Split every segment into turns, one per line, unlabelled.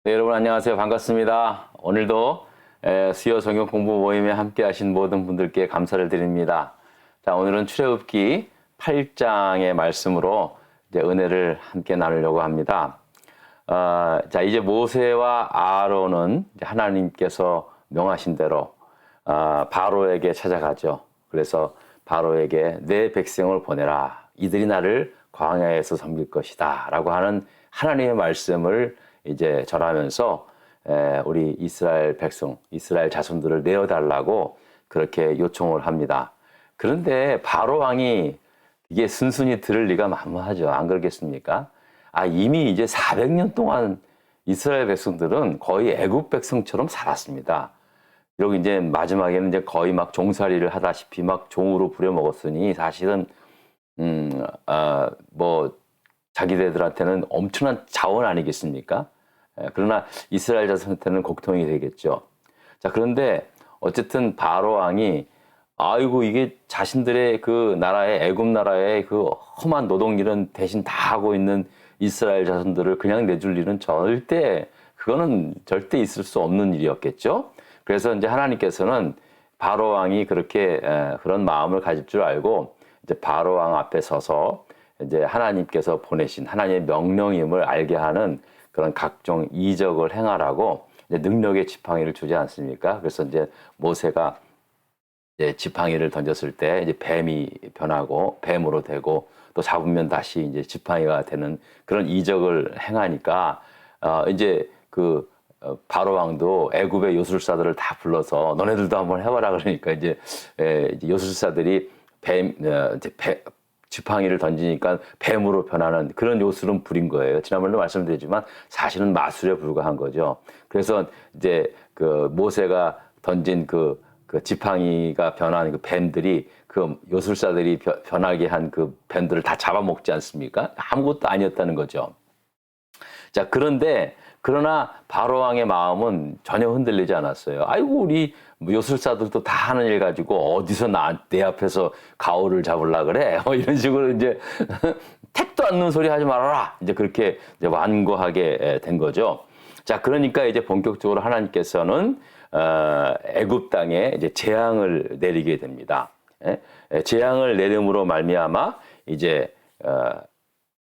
네, 여러분 안녕하세요. 반갑습니다. 오늘도 수요 성경 공부 모임에 함께 하신 모든 분들께 감사를 드립니다. 자, 오늘은 출애굽기 8장의 말씀으로 이제 은혜를 함께 나누려고 합니다. 자, 이제 모세와 아론은 이제 하나님께서 명하신 대로 바로에게 찾아가죠. 그래서 바로에게 내 백성을 보내라. 이들이 나를 광야에서 섬길 것이다. 라고 하는 하나님의 말씀을 이제 전하면서 우리 이스라엘 백성, 이스라엘 자손들을 내어달라고 그렇게 요청을 합니다. 그런데 바로 왕이 이게 순순히 들을 리가 만무하죠. 안 그러겠습니까? 이미 이제 400년 동안 이스라엘 백성들은 거의 애굽 백성처럼 살았습니다. 그리고 이제 마지막에는 이제 거의 막 종살이를 하다시피 막 종으로 부려먹었으니 사실은 뭐 자기네들한테는 엄청난 자원 아니겠습니까? 그러나 이스라엘 자손한테는 곡통이 되겠죠. 자, 그런데 어쨌든 바로 왕이 아이고 이게 자신들의 그 나라의 애굽 나라의 그 험한 노동일은 대신 다 하고 있는 이스라엘 자손들을 그냥 내줄 일은 그거는 절대 있을 수 없는 일이었겠죠. 그래서 이제 하나님께서는 바로 왕이 그렇게 그런 마음을 가질 줄 알고 이제 바로 왕 앞에 서서 이제 하나님께서 보내신 하나님의 명령임을 알게 하는 그런 각종 이적을 행하라고 이제 능력의 지팡이를 주지 않습니까? 그래서 이제 모세가 이제 지팡이를 던졌을 때 이제 뱀이 변하고 뱀으로 되고 또 잡으면 다시 이제 지팡이가 되는 그런 이적을 행하니까 이제 그 바로 왕도 애굽의 요술사들을 다 불러서 너네들도 한번 해봐라 그러니까 이제 요술사들이 지팡이를 던지니까 뱀으로 변하는 그런 요술은 부린 거예요. 지난번에도 말씀드렸지만 사실은 마술에 불과한 거죠. 그래서 이제 그 모세가 던진 그 지팡이가 변한 그 뱀들이 그 요술사들이 변하게 한 그 뱀들을 다 잡아먹지 않습니까? 아무것도 아니었다는 거죠. 자, 그러나 바로 왕의 마음은 전혀 흔들리지 않았어요. 아이고 우리 요술사들도 다 하는 일 가지고 어디서 내 앞에서 가오를 잡으려 그래? 이런 식으로 이제 택도 않는 소리 하지 말아라. 이제 그렇게 이제 완고하게 된 거죠. 자, 그러니까 이제 본격적으로 하나님께서는 애굽 땅에 이제 재앙을 내리게 됩니다. 재앙을 내림으로 말미암아 이제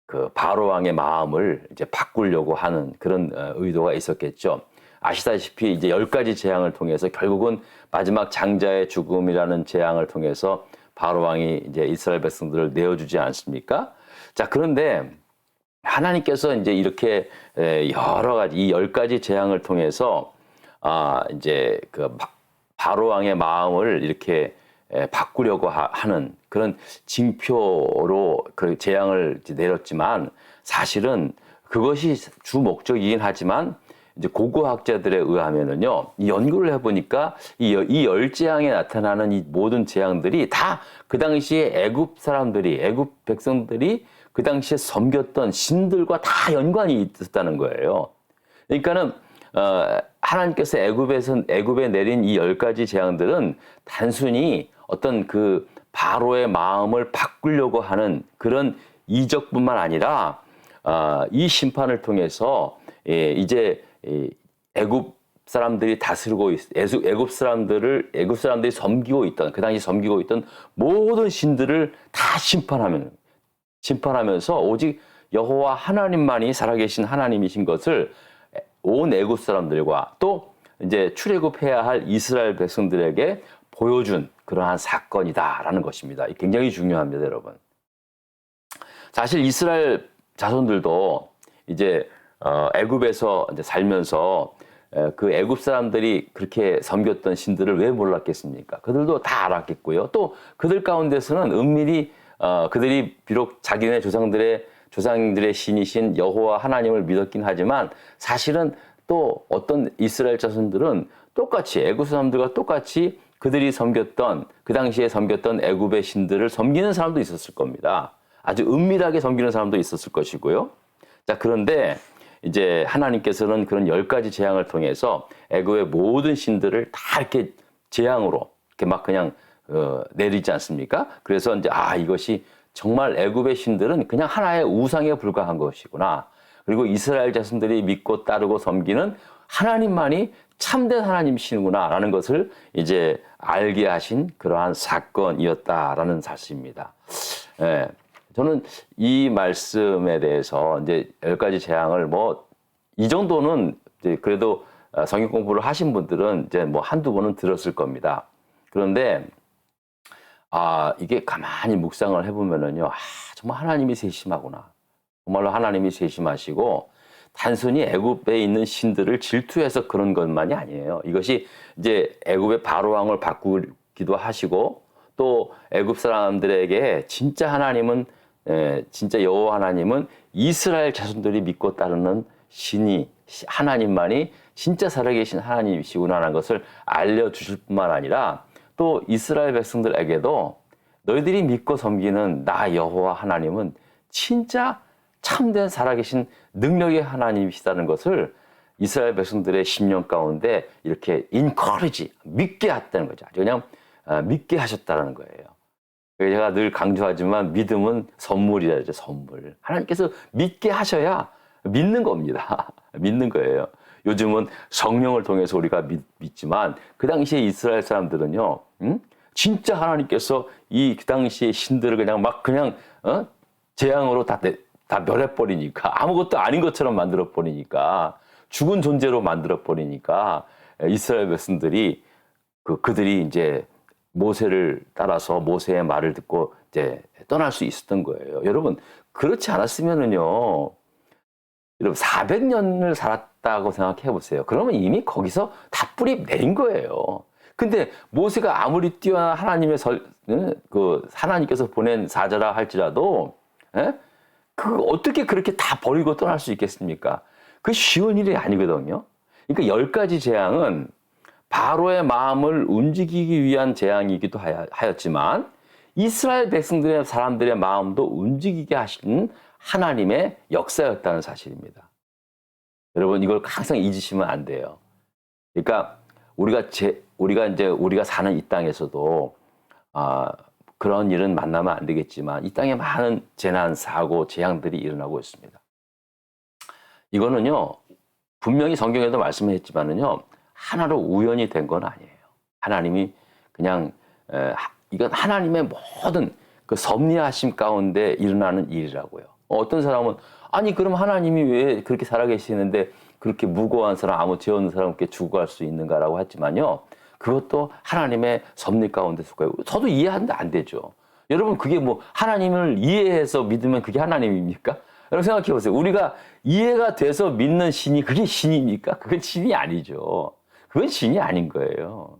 그 바로 왕의 마음을 이제 바꾸려고 하는 그런 의도가 있었겠죠. 아시다시피 이제 10가지 재앙을 통해서 결국은 마지막 장자의 죽음이라는 재앙을 통해서 바로 왕이 이제 이스라엘 백성들을 내어주지 않습니까? 자, 그런데 하나님께서 이제 이렇게 여러 가지 이 10가지 재앙을 통해서 이제 그 바로 왕의 마음을 이렇게 바꾸려고 하는 그런 징표로 그 재앙을 내렸지만 사실은 그것이 주 목적이긴 하지만 이제 고고학자들에 의하면은요, 이 연구를 해보니까 이 열 재앙에 나타나는 이 모든 재앙들이 다 그 당시에 애굽 백성들이 그 당시에 섬겼던 신들과 다 연관이 있었다는 거예요. 그러니까는 하나님께서 애굽에 내린 이 10가지 재앙들은 단순히 어떤 그 바로의 마음을 바꾸려고 하는 그런 이적뿐만 아니라 이 심판을 통해서 이제 애굽 사람들이 다스리고 애굽 사람들이 섬기고 있던 그 당시 섬기고 있던 모든 신들을 다 심판하면서 오직 여호와 하나님만이 살아계신 하나님이신 것을 온 애굽 사람들과 또 이제 출애굽해야 할 이스라엘 백성들에게 보여준 그러한 사건이다라는 것입니다. 굉장히 중요합니다, 여러분. 사실 이스라엘 자손들도 이제 애굽에서 이제 살면서 그 애굽 사람들이 그렇게 섬겼던 신들을 왜 몰랐겠습니까? 그들도 다 알았겠고요. 또 그들 가운데서는 은밀히 그들이 비록 자기네 조상들의 신이신 여호와 하나님을 믿었긴 하지만 사실은 또 어떤 이스라엘 자손들은 똑같이 애굽 사람들과 똑같이 그들이 섬겼던 그 당시에 섬겼던 애굽의 신들을 섬기는 사람도 있었을 겁니다. 아주 은밀하게 섬기는 사람도 있었을 것이고요. 자, 그런데 이제 하나님께서는 그런 10가지 재앙을 통해서 애굽의 모든 신들을 다 이렇게 재앙으로 이렇게 막 그냥 내리지 않습니까? 그래서 이제 이것이 정말 애굽의 신들은 그냥 하나의 우상에 불과한 것이구나. 그리고 이스라엘 자손들이 믿고 따르고 섬기는 하나님만이 참된 하나님이시구나라는 것을 이제 알게 하신 그러한 사건이었다라는 사실입니다. 예, 저는 이 말씀에 대해서 이제 10가지 재앙을 뭐 이 정도는 이제 그래도 성경 공부를 하신 분들은 이제 뭐 한두 번은 들었을 겁니다. 그런데 이게 가만히 묵상을 해보면은요, 정말 하나님이 세심하구나. 정말로 하나님이 세심하시고 단순히 애굽에 있는 신들을 질투해서 그런 것만이 아니에요. 이것이 이제 애굽의 바로 왕을 바꾸기도 하시고 또 애굽 사람들에게 진짜 하나님은 진짜 여호와 하나님은 이스라엘 자손들이 믿고 따르는 신이 하나님만이 진짜 살아계신 하나님이시구나라는 것을 알려주실 뿐만 아니라 또 이스라엘 백성들에게도 너희들이 믿고 섬기는 나 여호와 하나님은 진짜 참된 살아계신 능력의 하나님이시다는 것을 이스라엘 백성들의 심령 가운데 이렇게 encourage, 믿게 했다는 거죠. 아주 그냥 믿게 하셨다는 거예요. 제가 늘 강조하지만 믿음은 선물이라죠. 선물. 하나님께서 믿게 하셔야 믿는 겁니다. 믿는 거예요. 요즘은 성령을 통해서 우리가 믿지만 그 당시에 이스라엘 사람들은요, 진짜 하나님께서 그 당시에 신들을 그냥 재앙으로 다 멸해버리니까 아무것도 아닌 것처럼 만들어버리니까 죽은 존재로 만들어버리니까 이스라엘 백성들이 그들이 이제 모세를 따라서 모세의 말을 듣고 이제 떠날 수 있었던 거예요. 여러분, 그렇지 않았으면은요, 여러분 400년을 살았다고 생각해 보세요. 그러면 이미 거기서 다 뿌리 내린 거예요. 근데 모세가 아무리 뛰어난 하나님께서 보낸 사자라 할지라도, 어떻게 그렇게 다 버리고 떠날 수 있겠습니까? 그 쉬운 일이 아니거든요. 그러니까 10가지 재앙은 바로의 마음을 움직이기 위한 재앙이기도 하였지만 이스라엘 백성들의 사람들의 마음도 움직이게 하시는 하나님의 역사였다는 사실입니다. 여러분, 이걸 항상 잊으시면 안 돼요. 그러니까 우리가 사는 이 땅에서도 그런 일은 만나면 안 되겠지만 이 땅에 많은 재난, 사고, 재앙들이 일어나고 있습니다. 이거는요, 분명히 성경에도 말씀했지만은요, 하나로 우연이 된 건 아니에요. 하나님이 그냥 이건 하나님의 모든 그 섭리하심 가운데 일어나는 일이라고요. 어떤 사람은 아니 그럼 하나님이 왜 그렇게 살아계시는데 그렇게 무고한 사람, 아무 죄 없는 사람께 죽어갈 수 있는가라고 했지만요, 그것도 하나님의 섭리 가운데 속해요. 저도 이해하는데 안 되죠. 여러분, 그게 뭐 하나님을 이해해서 믿으면 그게 하나님입니까? 여러분 생각해 보세요. 우리가 이해가 돼서 믿는 신이 그게 신입니까? 그건 신이 아니죠. 그건 신이 아닌 거예요.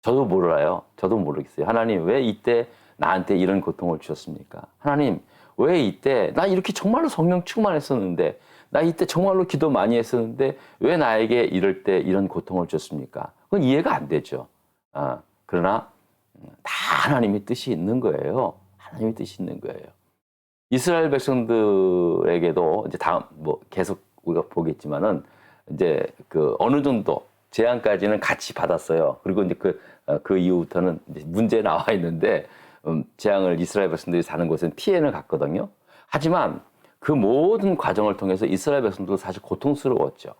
저도 몰라요. 저도 모르겠어요. 하나님 왜 이때 나한테 이런 고통을 주셨습니까? 하나님 왜 이때 나 이렇게 정말로 성령 충만했었는데, 나 이때 정말로 기도 많이 했었는데 왜 나에게 이럴 때 이런 고통을 줬습니까? 그건 이해가 안 되죠. 그러나 다 하나님의 뜻이 있는 거예요. 하나님의 뜻이 있는 거예요. 이스라엘 백성들에게도 이제 다음 계속 우리가 보겠지만은 이제 어느 정도 재앙까지는 같이 받았어요. 그리고 이제 그 이후부터는 이제 문제 나와 있는데 재앙을 이스라엘 백성들이 사는 곳은 피해는 갔거든요. 하지만 그 모든 과정을 통해서 이스라엘 백성들도 사실 고통스러웠죠.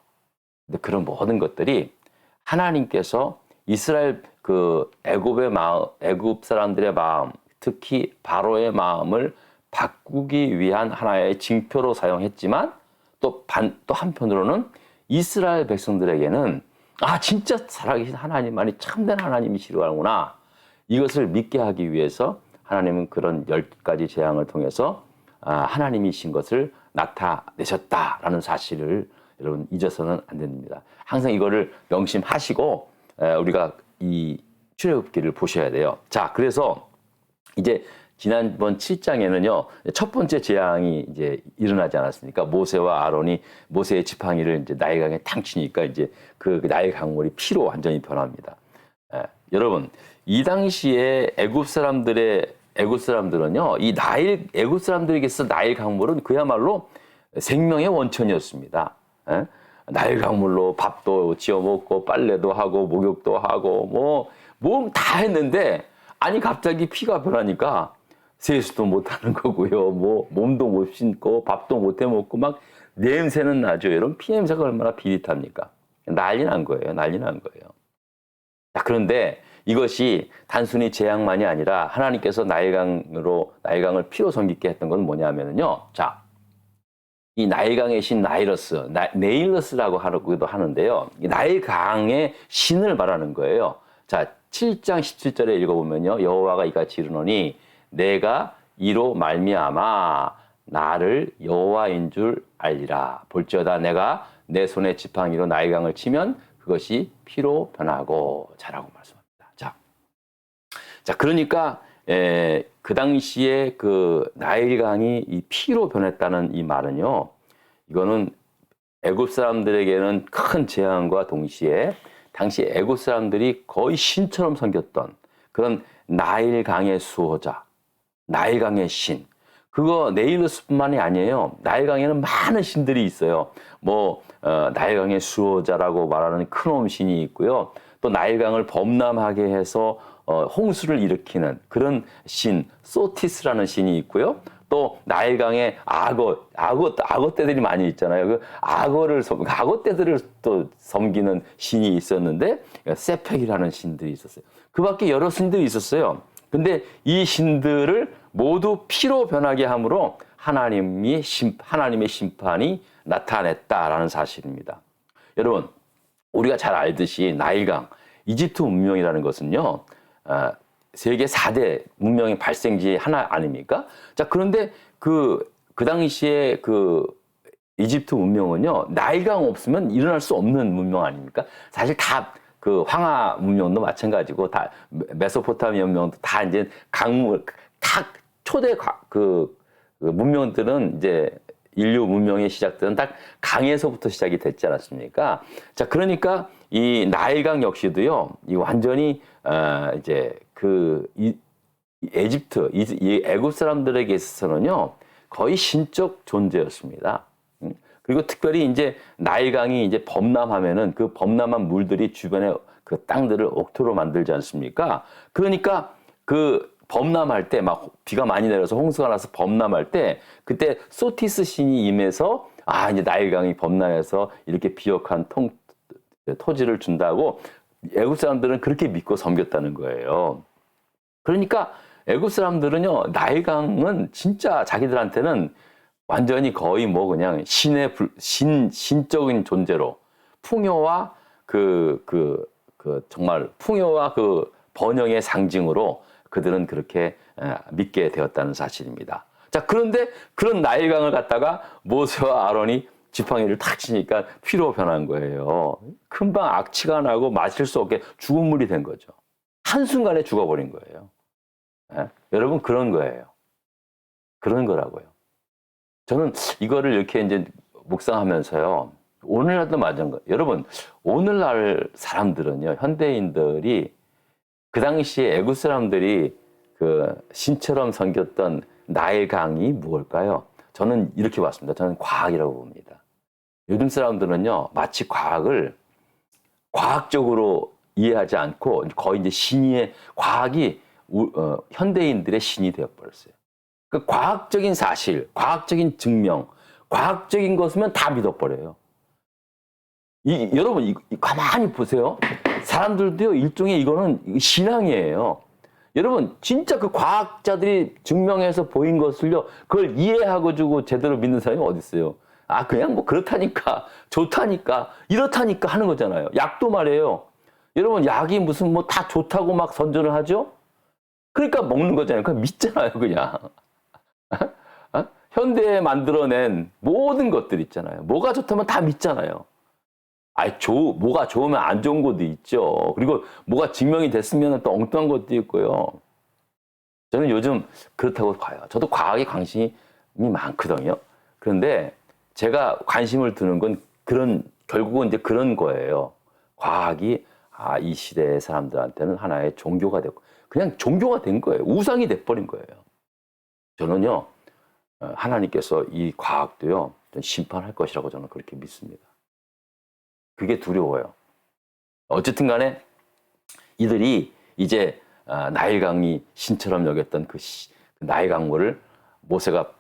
근데 그런 모든 것들이 하나님께서 이스라엘 애굽 사람들의 마음, 특히 바로의 마음을 바꾸기 위한 하나의 징표로 사용했지만 또 한편으로는 이스라엘 백성들에게는 진짜 살아계신 하나님만이 참된 하나님이시구나, 이것을 믿게 하기 위해서 하나님은 그런 10가지 재앙을 통해서 하나님이신 것을 나타내셨다라는 사실을 여러분 잊어서는 안 됩니다. 항상 이거를 명심하시고 우리가 이 출애굽기를 보셔야 돼요. 자, 그래서 이제 지난번 7장에는요, 첫 번째 재앙이 이제 일어나지 않았습니까? 모세와 아론이 모세의 지팡이를 이제 나일강에 탕 치니까 이제 그 나일 강물이 피로 완전히 변합니다. 여러분, 이 당시에 애굽 사람들은요, 애굽 사람들에게 있어 나일 강물은 그야말로 생명의 원천이었습니다. 나일 강물로 밥도 지어 먹고 빨래도 하고 목욕도 하고 뭐 다 했는데, 아니 갑자기 피가 변하니까 세수도 못 하는 거고요. 뭐 몸도 못 씻고 밥도 못 해 먹고 막 냄새는 나죠. 이런 피냄새가 얼마나 비릿합니까? 난리 난 거예요. 난리 난 거예요. 자, 그런데 이것이 단순히 재앙만이 아니라 하나님께서 나일강을 피로 섬기게 했던 건 뭐냐면요. 자, 이 나일강의 신 나이러스, 네일러스라고 하기도 하는데요. 이 나일강의 신을 말하는 거예요. 자, 7장 17절에 읽어보면요. 여호와가 이같이 이르노니 내가 이로 말미암아 나를 여호와인 줄 알리라. 볼지어다 내가 내 손에 지팡이로 나일강을 치면 그것이 피로 변하고 자라고 말씀합니다. 자, 그러니까 그 당시에 그 나일강이 이 피로 변했다는 이 말은요. 이거는 애굽 사람들에게는 큰 재앙과 동시에 당시 애굽 사람들이 거의 신처럼 섬겼던 그런 나일강의 수호자, 나일강의 신. 그거 네일러스뿐만이 아니에요. 나일강에는 많은 신들이 있어요. 나일강의 수호자라고 말하는 큰옴 신이 있고요. 또 나일강을 범람하게 해서 홍수를 일으키는 그런 신, 소티스라는 신이 있고요. 또 나일강에 악어떼들이 많이 있잖아요. 그 악어떼들을 또 섬기는 신이 있었는데 세펙이라는 신들이 있었어요. 그 밖에 여러 신들이 있었어요. 근데 이 신들을 모두 피로 변하게 함으로 하나님의 심판이 나타냈다라는 사실입니다. 여러분, 우리가 잘 알듯이 나일강, 이집트 문명이라는 것은요, 세계 4대 문명의 발생지 하나 아닙니까? 자, 그런데 그 당시에 그 이집트 문명은요, 나일강 없으면 일어날 수 없는 문명 아닙니까? 사실 다 그 황하 문명도 마찬가지고 다 메소포타미아 문명도 다 이제 다 초대 그 문명들은 이제 인류 문명의 시작들은 딱 강에서부터 시작이 됐지 않았습니까? 자, 그러니까 이 나일강 역시도요, 이 완전히 이제 에집트, 이 애굽 사람들에게 있어서는요 거의 신적 존재였습니다. 그리고 특별히 이제 나일강이 이제 범람하면은 그 범람한 물들이 주변에 그 땅들을 옥토로 만들지 않습니까? 그러니까 그 범람할 때 막 비가 많이 내려서 홍수가 나서 범람할 때 그때 소티스 신이 임해서 이제 나일강이 범람해서 이렇게 비옥한 토지를 준다고 애굽 사람들은 그렇게 믿고 섬겼다는 거예요. 그러니까 애굽 사람들은요, 나일강은 진짜 자기들한테는 완전히 거의 그냥 신적인 존재로 풍요와 정말 풍요와 그 번영의 상징으로 그들은 그렇게 믿게 되었다는 사실입니다. 자, 그런데 그런 나일강을 갖다가 모세와 아론이 지팡이를 탁 치니까 피로 변한 거예요. 금방 악취가 나고 마실 수 없게 죽은 물이 된 거죠. 한순간에 죽어버린 거예요. 여러분, 그런 거예요. 그런 거라고요. 저는 이거를 이렇게 이제 묵상하면서요. 오늘날도 마찬가지. 여러분, 오늘날 사람들은요, 현대인들이 그 당시에 애굽 사람들이 그 신처럼 섬겼던 나일강이 무엇일까요? 저는 이렇게 봤습니다. 저는 과학이라고 봅니다. 요즘 사람들은요, 마치 과학을 과학적으로 이해하지 않고 거의 이제 과학이 현대인들의 신이 되어버렸어요. 그 과학적인 사실, 과학적인 증명, 과학적인 것이면 다 믿어버려요. 여러분, 가만히 보세요. 사람들도요, 일종의 이거는 신앙이에요. 여러분, 진짜 그 과학자들이 증명해서 보인 것을요, 그걸 이해하고 주고 제대로 믿는 사람이 어디 있어요? 그냥 그렇다니까, 좋다니까, 이렇다니까 하는 거잖아요. 약도 말이에요. 여러분, 약이 무슨 다 좋다고 막 선전을 하죠? 그러니까 먹는 거잖아요. 그냥 믿잖아요, 그냥. 현대에 만들어낸 모든 것들 있잖아요. 뭐가 좋다면 다 믿잖아요. 뭐가 좋으면 안 좋은 것도 있죠. 그리고 뭐가 증명이 됐으면 또 엉뚱한 것도 있고요. 저는 요즘 그렇다고 봐요. 저도 과학에 관심이 많거든요. 그런데 제가 관심을 두는 건 결국은 이제 그런 거예요. 과학이 이 시대의 사람들한테는 하나의 종교가 됐고, 그냥 종교가 된 거예요. 우상이 돼버린 거예요. 저는요, 하나님께서 이 과학도요, 심판할 것이라고 저는 그렇게 믿습니다. 그게 두려워요. 어쨌든 간에 이들이 이제 나일강이 신처럼 여겼던 나일 강물을 모세가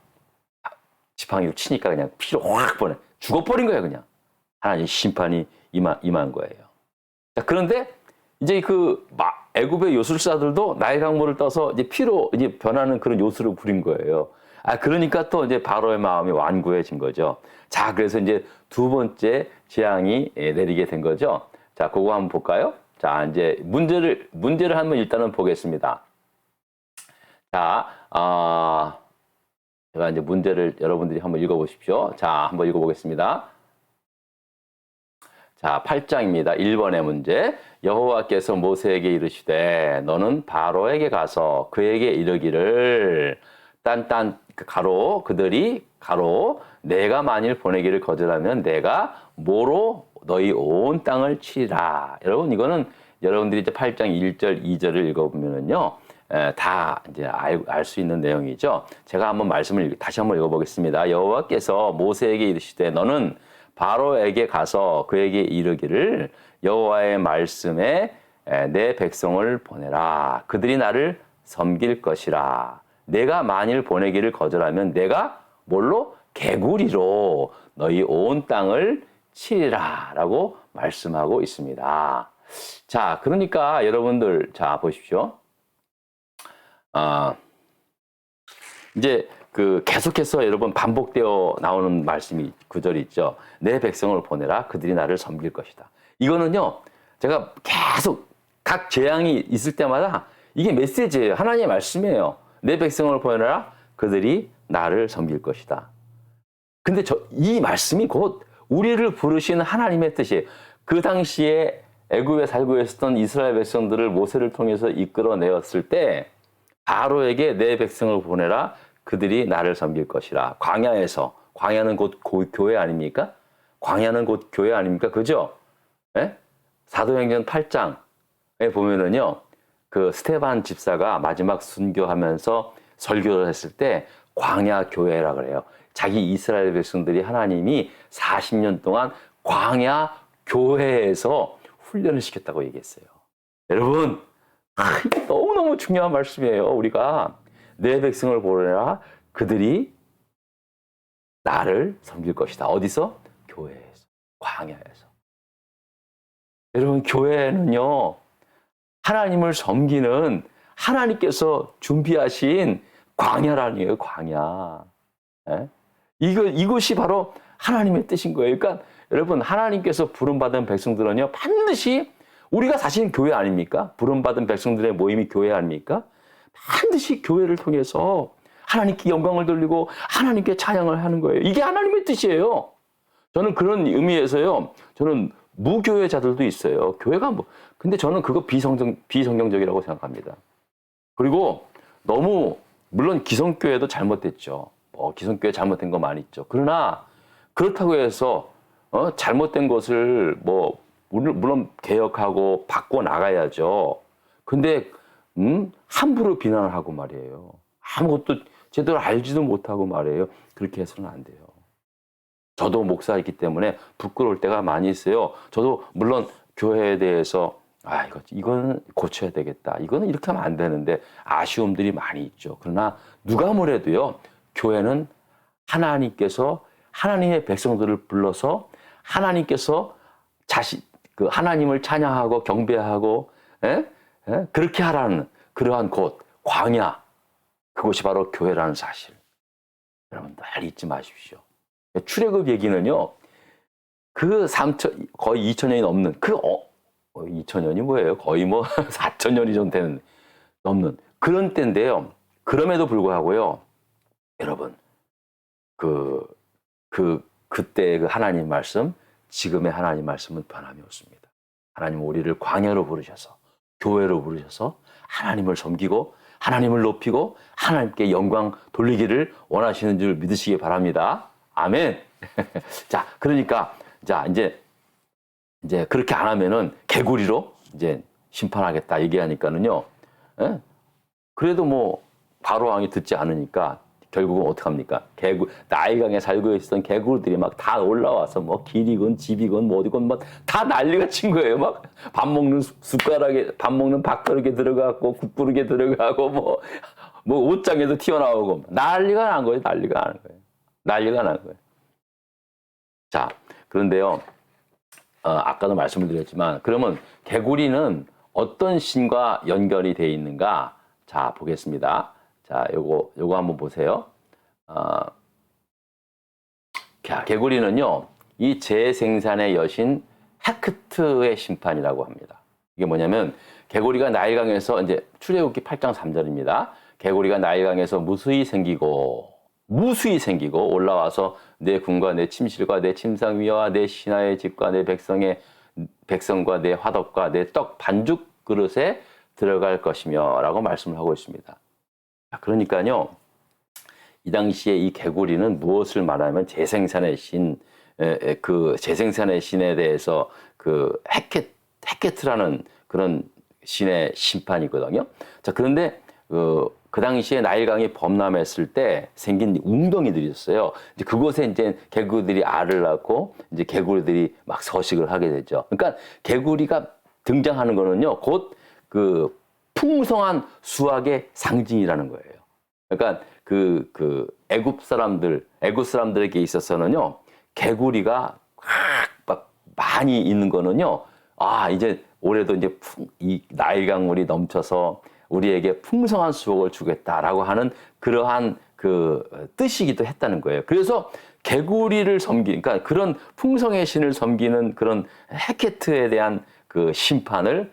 지팡이로 치니까 그냥 피로 확 보내. 죽어버린 거예요, 그냥. 하나님 심판이 임한 거예요. 자, 그런데 이제 그 애굽의 요술사들도 나일 강물을 떠서 이제 피로 이제 변하는 그런 요술을 부린 거예요. 그러니까 또 이제 바로의 마음이 완고해진 거죠. 자, 그래서 이제 두 번째 재앙이 내리게 된 거죠. 자, 그거 한번 볼까요? 자, 이제 문제를 한번 일단은 보겠습니다. 자, 제가 이제 문제를 여러분들이 한번 읽어보십시오. 자, 한번 읽어보겠습니다. 자, 8장입니다. 1번의 문제. 여호와께서 모세에게 이르시되 너는 바로에게 가서 그에게 이르기를 딴딴 가로 그들이 가로 내가 만일 보내기를 거절하면 내가 뭐로 너희 온 땅을 치리라. 여러분 이거는 여러분들이 이제 8장 1절 2절을 읽어보면은요. 다 이제 알 수 있는 내용이죠. 제가 한번 말씀을 다시 한번 읽어보겠습니다. 여호와께서 모세에게 이르시되 너는 바로에게 가서 그에게 이르기를 여호와의 말씀에 내 백성을 보내라. 그들이 나를 섬길 것이라. 내가 만일 보내기를 거절하면 내가 뭘로? 개구리로 너희 온 땅을 치리라 라고 말씀하고 있습니다. 자, 그러니까 여러분들 자 보십시오. 이제 그 계속해서 여러분 반복되어 나오는 말씀이 구절이 있죠. 내 백성을 보내라. 그들이 나를 섬길 것이다. 이거는요. 제가 계속 각 재앙이 있을 때마다 이게 메시지예요. 하나님의 말씀이에요. 내 백성을 보내라. 그들이 나를 섬길 것이다. 근데 이 말씀이 곧 우리를 부르신 하나님의 뜻이에요. 그 당시에 애굽에 살고 있었던 이스라엘 백성들을 모세를 통해서 이끌어내었을 때 바로에게 내 백성을 보내라. 그들이 나를 섬길 것이라. 광야에서, 광야는 곧 교회 아닙니까? 광야는 곧 교회 아닙니까? 그죠? 예? 사도행전 8장에 보면은요, 그 스테반 집사가 마지막 순교하면서 설교를 했을 때 광야 교회라 그래요. 자기 이스라엘 백성들이 하나님이 40년 동안 광야 교회에서 훈련을 시켰다고 얘기했어요. 여러분, 이게 너무너무 중요한 말씀이에요. 우리가 내 백성을 보내라. 그들이 나를 섬길 것이다. 어디서? 교회에서, 광야에서. 여러분, 교회는요, 하나님을 섬기는 하나님께서 준비하신 광야라니에요, 광야. 예? 이것이 바로 하나님의 뜻인 거예요. 그러니까 여러분, 하나님께서 부름받은 백성들은요, 반드시 우리가 사실 교회 아닙니까? 부름받은 백성들의 모임이 교회 아닙니까? 반드시 교회를 통해서 하나님께 영광을 돌리고 하나님께 찬양을 하는 거예요. 이게 하나님의 뜻이에요. 저는 그런 의미에서요. 저는 무교회자들도 있어요. 교회가 뭐 근데 저는 그거 비성경적이라고 생각합니다. 그리고 너무 물론 기성교회도 잘못됐죠. 기성교회 잘못된 거 많이 있죠. 그러나 그렇다고 해서 잘못된 것을 물론 개혁하고 바꿔 나가야죠. 근데 함부로 비난을 하고 말이에요. 아무것도 제대로 알지도 못하고 말이에요. 그렇게 해서는 안 돼요. 저도 목사이기 때문에 부끄러울 때가 많이 있어요. 저도 물론 교회에 대해서 이거는 고쳐야 되겠다. 이거는 이렇게 하면 안 되는데 아쉬움들이 많이 있죠. 그러나 누가 뭐래도요. 교회는 하나님께서 하나님의 백성들을 불러서 하나님께서 하나님을 찬양하고 경배하고 그렇게 하라는 그러한 곳, 광야, 그것이 바로 교회라는 사실. 여러분 늘 잊지 마십시오. 출애굽 얘기는요, 거의 2000년이 넘는, 2000년이 뭐예요? 거의 4000년이 좀 되는, 넘는 그런 때인데요. 그럼에도 불구하고요, 여러분, 그때 그 하나님 말씀, 지금의 하나님 말씀은 변함이 없습니다. 하나님 우리를 광야로 부르셔서, 교회로 부르셔서 하나님을 섬기고 하나님을 높이고 하나님께 영광 돌리기를 원하시는 줄 믿으시기 바랍니다. 아멘. 자, 그러니까 이제 그렇게 안 하면은 개구리로 이제 심판하겠다 얘기하니까는요. 그래도 바로 왕이 듣지 않으니까 결국은 어떡합니까? 나일강에 살고 있었던 개구리들이 막 다 올라와서 길이건 집이건 어디건 다 난리가 친 거예요. 막 밥 먹는 숟가락에, 밥 먹는 밥그릇에 들어가고 국그릇에 들어가고 뭐 옷장에도 튀어나오고 난리가 난 거예요. 난리가 나는 거예요. 난리가 난 거예요. 자, 그런데요. 아까도 말씀을 드렸지만 그러면 개구리는 어떤 신과 연결이 되어 있는가? 자, 보겠습니다. 자, 요거 한번 보세요. 자, 개구리는요. 이 재생산의 여신 헤크트의 심판이라고 합니다. 이게 뭐냐면 개구리가 나일강에서 이제 출애굽기 8장 3절입니다. 개구리가 나일강에서 무수히 생기고 올라와서 내 군과 내 침실과 내 침상위와 내 신하의 집과 내 백성과 내 화덕과 내 떡 반죽 그릇에 들어갈 것이며 라고 말씀을 하고 있습니다. 그러니까요. 이 당시에 이 개구리는 무엇을 말하면 재생산의 신, 그 재생산의 신에 대해서 그 헤케트라는 그런 신의 심판이거든요. 자, 그런데 그 당시에 나일강이 범람했을 때 생긴 웅덩이들이 있었어요. 이제 그곳에 이제 개구리들이 알을 낳고 이제 개구리들이 막 서식을 하게 되죠. 그러니까 개구리가 등장하는 거는요, 곧 그 풍성한 수확의 상징이라는 거예요. 그러니까 그 애굽 사람들에게 있어서는요, 개구리가 막 많이 있는 거는요, 이제 올해도 이제 이 나일강물이 넘쳐서 우리에게 풍성한 수확을 주겠다라고 하는 그러한 그 뜻이기도 했다는 거예요. 그래서 개구리를 그러니까 그런 풍성의 신을 섬기는 그런 헤케트에 대한 그 심판을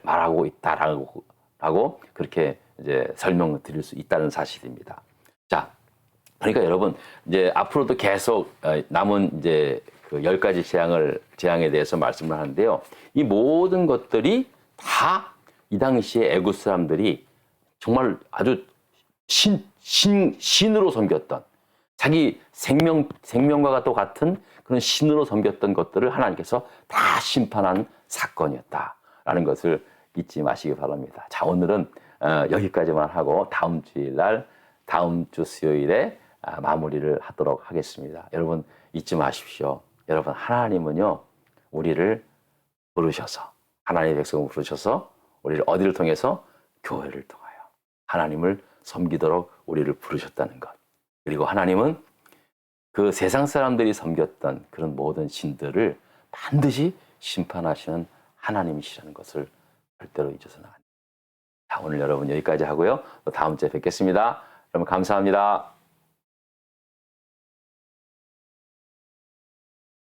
말하고 있다라고 그렇게 이제 설명을 드릴 수 있다는 사실입니다. 자, 그러니까 여러분 이제 앞으로도 계속 남은 이제 그 10가지 재앙에 대해서 말씀을 하는데요. 이 모든 것들이 다 이 당시에 애굽 사람들이 정말 아주 신으로 섬겼던 자기 생명과 또 같은 그런 신으로 섬겼던 것들을 하나님께서 다 심판한 사건이었다라는 것을 잊지 마시기 바랍니다. 자, 오늘은 여기까지만 하고 다음 주 수요일에 마무리를 하도록 하겠습니다. 여러분 잊지 마십시오. 여러분 하나님은요 우리를 부르셔서 하나님의 백성을 부르셔서 우리를 어디를 통해서 교회를 통하여 하나님을 섬기도록 우리를 부르셨다는 것. 그리고 하나님은 그 세상 사람들이 섬겼던 그런 모든 신들을 반드시 심판하시는 하나님이시라는 것을 절대로 잊어서는 안 됩니다. 자, 오늘 여러분 여기까지 하고요. 또 다음 주에 뵙겠습니다. 여러분 감사합니다.